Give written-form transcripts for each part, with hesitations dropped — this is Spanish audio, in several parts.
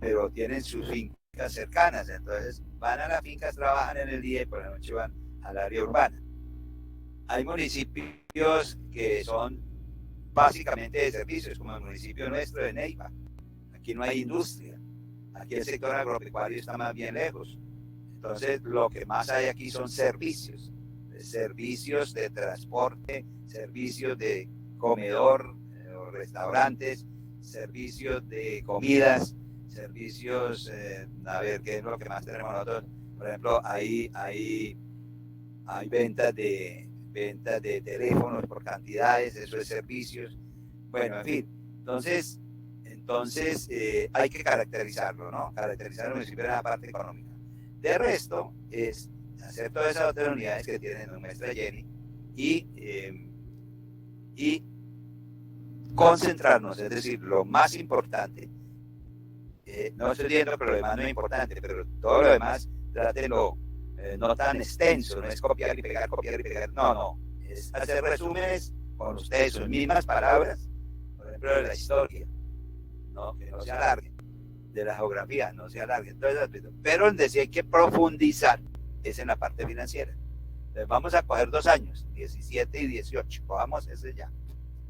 pero tienen sus fincas cercanas, entonces van a las fincas, trabajan en el día y por la noche van al área urbana. Hay municipios que son básicamente de servicios, como el municipio nuestro de Neiva. Aquí no hay industria, aquí el sector agropecuario está más bien lejos. Entonces, lo que más hay aquí son servicios de transporte, servicios de comedor o restaurantes, servicios de comidas, servicios, a ver, ¿qué es lo que más tenemos nosotros? Por ejemplo, hay ventas de teléfonos por cantidades, eso es servicios. Bueno, en fin, entonces hay que caracterizarlo, ¿no? Caracterizar el municipio en la parte económica. De resto, es hacer todas esas otras unidades que tiene nuestra Jenny y concentrarnos, es decir, lo más importante. No estoy diciendo que lo demás no es importante, pero todo lo demás, trátelo no tan extenso, no es copiar y pegar, no, es hacer resúmenes con ustedes, sus mismas palabras, por ejemplo, de la historia, ¿no? Que no se alarguen, de la geografía, no se alarguen, todo ese aspecto. Pero donde sí hay que profundizar es en la parte financiera. Entonces vamos a coger 2 años, 17 y 18, cojamos ese ya,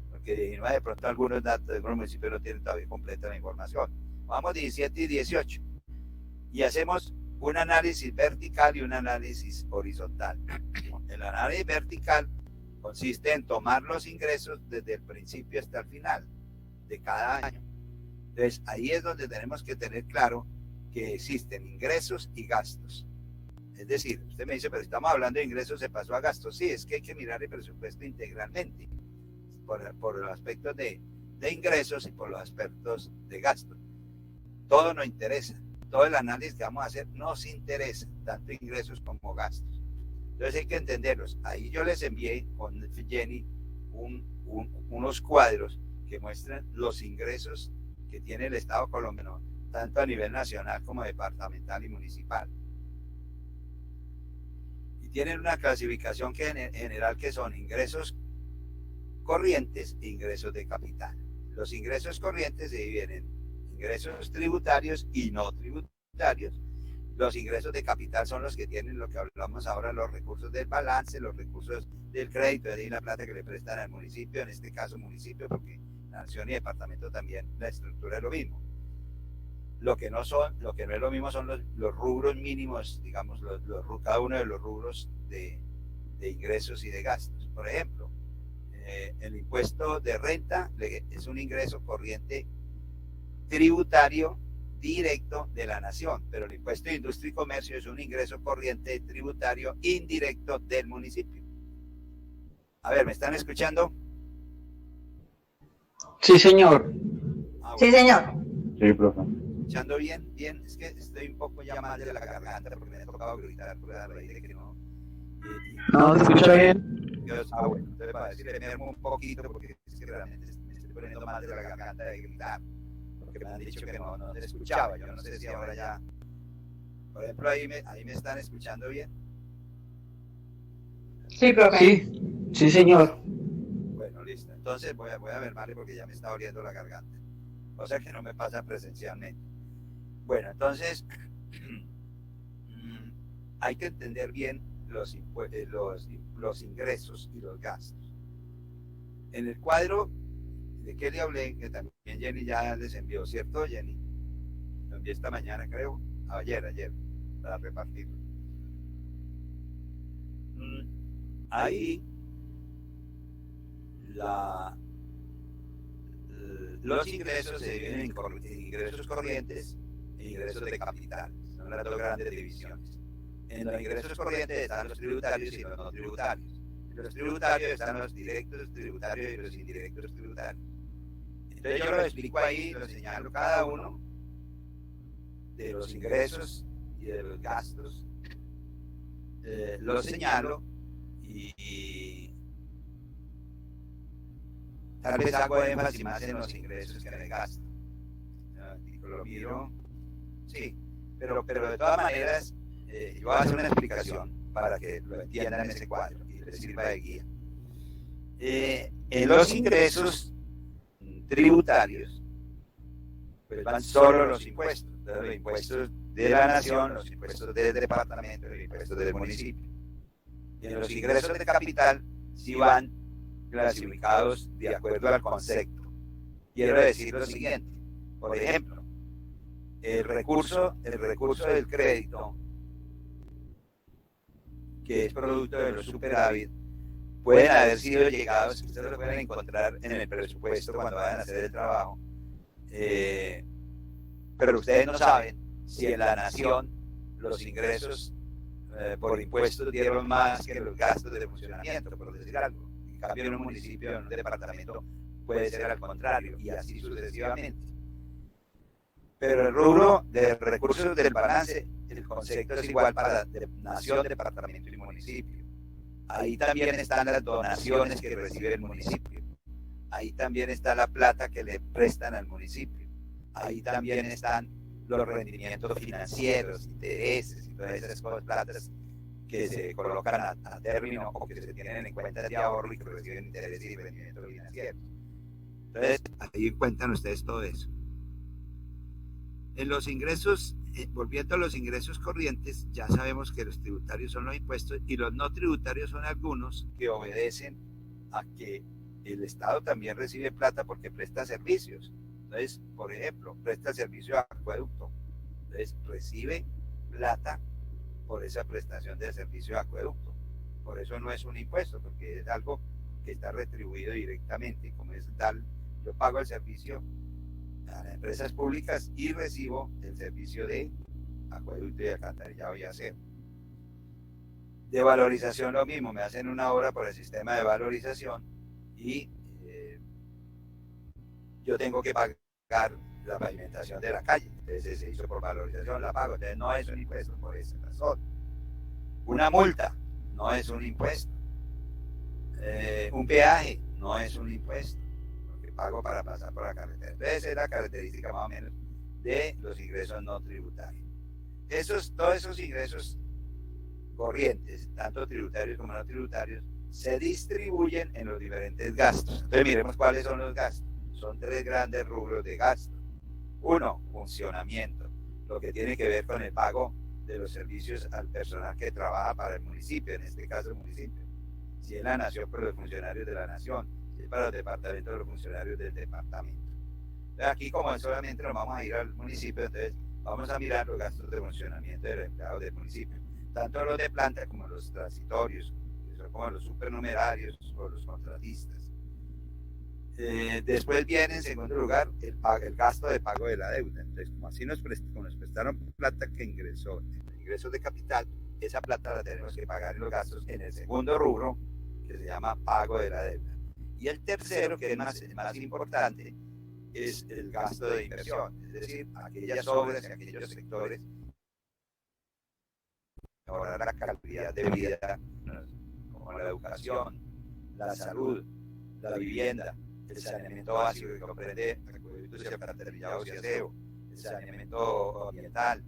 porque 19 de pronto algunos datos de algunos municipios no tienen todavía completa la información. Vamos 17 y 18 y hacemos un análisis vertical y un análisis horizontal. El análisis vertical consiste en tomar los ingresos desde el principio hasta el final de cada año. Entonces, ahí es donde tenemos que tener claro que existen ingresos y gastos. Es decir, usted me dice, pero estamos hablando de ingresos, se pasó a gastos. Sí, es que hay que mirar el presupuesto integralmente, por los aspectos de ingresos y por los aspectos de gastos. Todo nos interesa. Todo el análisis que vamos a hacer nos interesa, tanto ingresos como gastos. Entonces hay que entenderlos. Ahí yo les envié con Jenny unos cuadros que muestran los ingresos que tiene el Estado colombiano, tanto a nivel nacional como departamental y municipal. Y tienen una clasificación general que son ingresos corrientes e ingresos de capital. Los ingresos corrientes se dividen en ingresos tributarios y no tributarios. Los ingresos de capital son los que tienen lo que hablamos ahora, los recursos del balance, los recursos del crédito, es decir, la plata que le prestan al municipio, en este caso municipio, porque nación y departamento también la estructura es lo mismo. Lo que no es lo mismo son los rubros mínimos, digamos, cada uno de los rubros de ingresos y de gastos. Por ejemplo, el impuesto de renta es un ingreso corriente tributario directo de la nación, pero el impuesto de industria y comercio es un ingreso corriente tributario indirecto del municipio. A ver, ¿me están escuchando? Sí, señor. Bueno. Sí, señor. Sí, profe. ¿Escuchando bien? Bien, es que estoy un poco ya mal de la garganta porque me ha tocado gritar por la raíz de que no. No, ¿se escucha bien? Bueno, entonces para decirle, me mermo un poquito porque es que realmente me estoy poniendo mal de la garganta de gritar. Que me han dicho que no se escuchaba. Yo no sé si ahora ya, por ejemplo, ahí me están escuchando bien. Sí, profe. Sí, señor. Bueno, listo. Entonces voy a mermarle porque ya me está doliendo la garganta. O sea que no me pasa presencialmente. Bueno, entonces hay que entender bien los ingresos y los gastos. En el cuadro de qué le hablé, que también Jenny ya les envió, ¿cierto, Jenny? Lo envié esta mañana, creo. Ayer, para repartirlo. Ahí los ingresos se dividen en ingresos corrientes e ingresos de capital. Son las dos grandes divisiones. En los ingresos corrientes están los tributarios y los no tributarios. En los tributarios están los directos tributarios y los indirectos tributarios. Entonces yo lo explico ahí, lo señalo cada uno de los ingresos y de los gastos. Lo señalo y tal vez hago énfasis más en los ingresos que en el gasto. Lo miro, sí, pero de todas maneras yo voy a hacer una explicación para que lo entiendan en ese cuadro y les sirva de guía. En los ingresos tributarios pues van solo los impuestos. los impuestos de la nación, los impuestos del departamento, los impuestos del municipio. Y en los ingresos de capital sí van clasificados de acuerdo al concepto. Quiero decir lo siguiente, por ejemplo, el recurso del crédito, que es producto de los superávit, pueden haber sido llegados, ustedes lo pueden encontrar en el presupuesto cuando vayan a hacer el trabajo, pero ustedes no saben si en la nación los ingresos por impuestos dieron más que los gastos de funcionamiento, por decir algo. En cambio, en un municipio, en un departamento, puede ser al contrario, y así sucesivamente. Pero el rubro de recursos del balance, el concepto es igual para nación, departamento y municipio. Ahí también están las donaciones que recibe el municipio. Ahí también está la plata que le prestan al municipio. Ahí también están los rendimientos financieros, intereses y todas esas cosas, platas que se colocan a término o que se tienen en cuentas de ahorro y que reciben intereses y rendimientos financieros. Entonces, ahí cuentan ustedes todo eso. En los ingresos, volviendo a los ingresos corrientes, ya sabemos que los tributarios son los impuestos y los no tributarios son algunos que obedecen a que el Estado también recibe plata porque presta servicios. Entonces, por ejemplo, presta servicio a acueducto. Entonces, recibe plata por esa prestación de servicio de acueducto. Por eso no es un impuesto, porque es algo que está retribuido directamente. Como es tal, yo pago el servicio a las empresas públicas y recibo el servicio de acueducto y alcantarillado y aseo. De valorización lo mismo, me hacen una obra por el sistema de valorización y yo tengo que pagar la pavimentación de la calle. Entonces se hizo por valorización, la pago. Entonces no es un impuesto por esa razón. Una multa no es un impuesto. Un peaje no es un impuesto, porque pago para pasar por la carretera. Entonces es la característica más o menos de los ingresos no tributarios. Todos esos ingresos corrientes, tanto tributarios como no tributarios, se distribuyen en los diferentes gastos. Entonces miremos cuáles son los gastos. Son tres grandes rubros de gasto. Uno, funcionamiento, lo que tiene que ver con el pago de los servicios al personal que trabaja para el municipio, en este caso el municipio. Si es la nación, por los funcionarios de la nación. Si es para los departamentos, los funcionarios del departamento. Entonces aquí, como solamente nos vamos a ir al municipio, entonces vamos a mirar los gastos de funcionamiento de los empleados del municipio. Tanto los de planta como los transitorios, que son como los supernumerarios o los contratistas. Después viene en segundo lugar el gasto de pago de la deuda. Entonces, como así nos prestaron plata que ingresó, ingresos de capital, esa plata la tenemos que pagar en los gastos en el segundo rubro, que se llama pago de la deuda. Y el tercero, que es más importante, es el gasto de inversión, es decir, aquellas obras y aquellos sectores que mejorar la calidad de vida, como la educación, la salud, la vivienda, el saneamiento básico que comprende acueductos y alcantarillados y aseo, el saneamiento ambiental,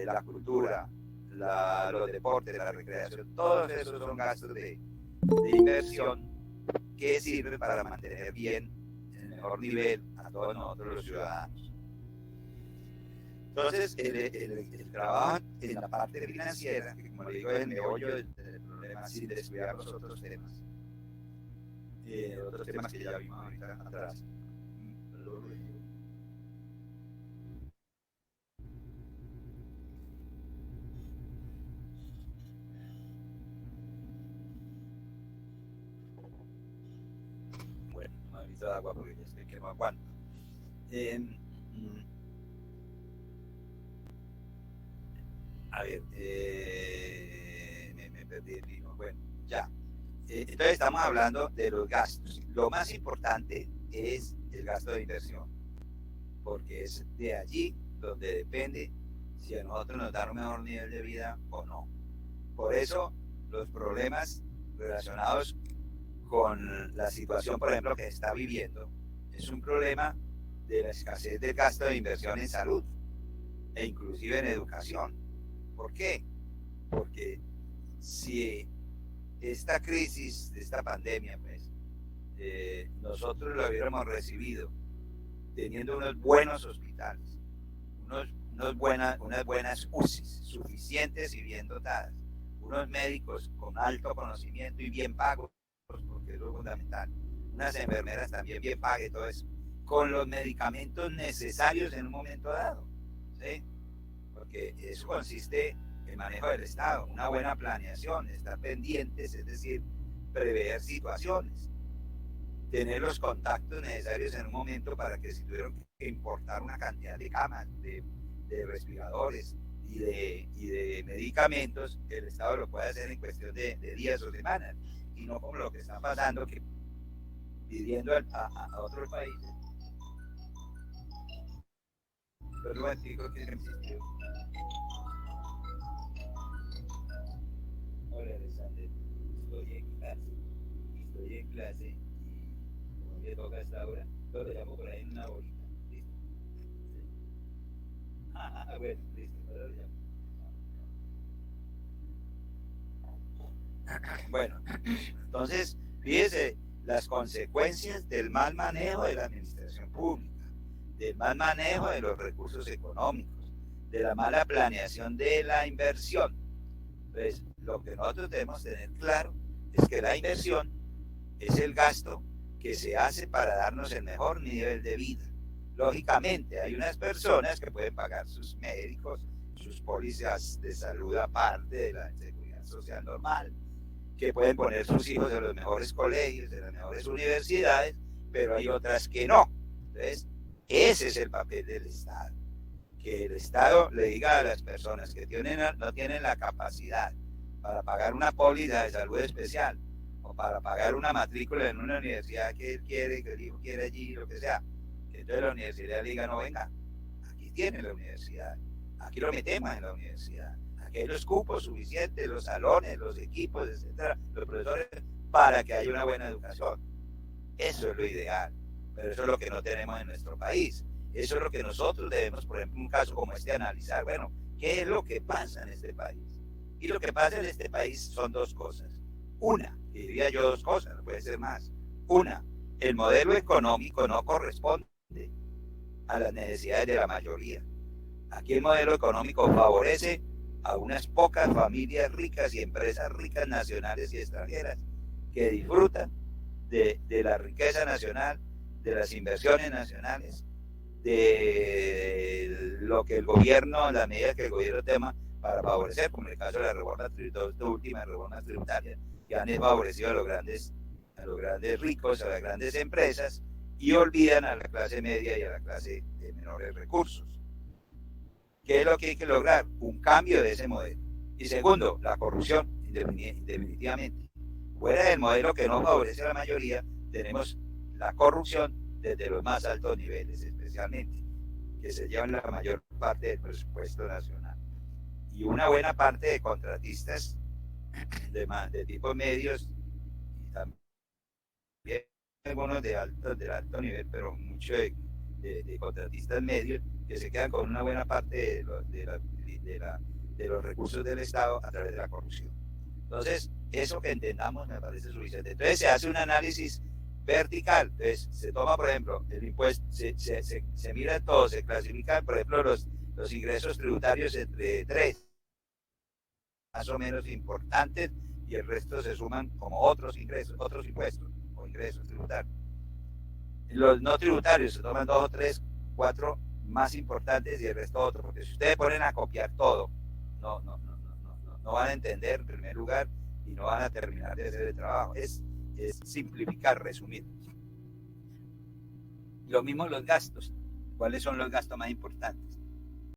la cultura, los deportes, la recreación, todos esos son gastos de inversión que sirven para mantener bien, en el mejor nivel, a todos nosotros los ciudadanos. Entonces, el trabajo en la parte financiera, que como le digo es el meollo del problema, sin descuidar los otros temas. Otros temas que ya vimos ahorita atrás. Bueno, no he visto agua porque ya estoy que no aguanto. A ver, me perdí el hilo. Bueno, ya. Entonces estamos hablando de los gastos. Lo más importante es el gasto de inversión, porque es de allí donde depende si a nosotros nos dan un mejor nivel de vida o no. Por eso los problemas relacionados con la situación, por ejemplo, que se está viviendo, es un problema de la escasez del gasto de inversión en salud e inclusive en educación. ¿Por qué? Porque si esta crisis, esta pandemia, pues, nosotros lo hubiéramos recibido teniendo unos buenos hospitales, unos unas buenas UCIs suficientes y bien dotadas, unos médicos con alto conocimiento y bien pagos, porque es lo fundamental, unas enfermeras también bien pagas y todo eso, con los medicamentos necesarios en un momento dado, ¿sí? Porque eso consiste en el manejo del Estado, una buena planeación, estar pendientes, es decir, prever situaciones, tener los contactos necesarios en un momento para que si tuvieron que importar una cantidad de camas, de respiradores y de medicamentos, el Estado lo puede hacer en cuestión de días o semanas, y no como lo que está pasando, que pidiendo a otros países. Pero bueno, digo que existió. Hola, Alexander, estoy en clase y como me toca a esta hora, lo llamo por ahí en una horita. ¿Listo? ¿Sí? Bueno, listo, ahora lo llamo. Bueno, entonces, fíjese las consecuencias del mal manejo de la administración pública, del mal manejo de los recursos económicos, de la mala planeación de la inversión. Pues lo que nosotros debemos tener claro es que la inversión es el gasto que se hace para darnos el mejor nivel de vida. Lógicamente, hay unas personas que pueden pagar sus médicos, sus pólizas de salud aparte de la seguridad social normal, que pueden poner sus hijos en los mejores colegios, en las mejores universidades, pero hay otras que no. Entonces, ese es el papel del Estado. Que el Estado le diga a las personas que no tienen la capacidad para pagar una póliza de salud especial o para pagar una matrícula en una universidad que él quiere, que el hijo quiere allí, lo que sea, que entonces la universidad le diga, no, venga, aquí tiene la universidad, aquí lo metemos en la universidad, aquí hay los cupos suficientes, los salones, los equipos, etcétera, los profesores, para que haya una buena educación. Eso es lo ideal, pero eso es lo que no tenemos en nuestro país. Eso es lo que nosotros debemos, por ejemplo, en un caso como este, analizar. Bueno, ¿qué es lo que pasa en este país? Y lo que pasa en este país son dos cosas. Una, y diría yo dos cosas, no puede ser más. Una, el modelo económico no corresponde a las necesidades de la mayoría. Aquí el modelo económico favorece a unas pocas familias ricas y empresas ricas nacionales y extranjeras que disfrutan de la riqueza nacional, de las inversiones nacionales, de lo que el gobierno, las medidas que el gobierno toma para favorecer, como en el caso de la reforma tributaria, esta última reforma tributaria, que han favorecido a los grandes ricos, a las grandes empresas, y olvidan a la clase media y a la clase de menores recursos. ¿Qué es lo que hay que lograr? Un cambio de ese modelo. Y segundo, la corrupción, definitivamente. Fuera del modelo que no favorece a la mayoría, tenemos la corrupción desde los más altos niveles, especialmente, que se llevan la mayor parte del presupuesto nacional. Y una buena parte de contratistas de tipos medios y también algunos de alto nivel, pero mucho de contratistas medios que se quedan con una buena parte de los recursos del Estado a través de la corrupción. Entonces, eso que entendamos me parece suficiente. Entonces, se hace un análisis vertical. Entonces, se toma, por ejemplo, el impuesto, se mira todo, se clasifican, por ejemplo, los ingresos tributarios entre tres, más o menos importantes, y el resto se suman como otros ingresos, otros impuestos o ingresos tributarios. Los no tributarios se toman 2 o 3, 4 más importantes y el resto otro, porque si ustedes ponen a copiar todo, no van a entender en primer lugar y no van a terminar de hacer el trabajo. Es simplificar, resumir. Lo mismo los gastos. ¿Cuáles son los gastos más importantes?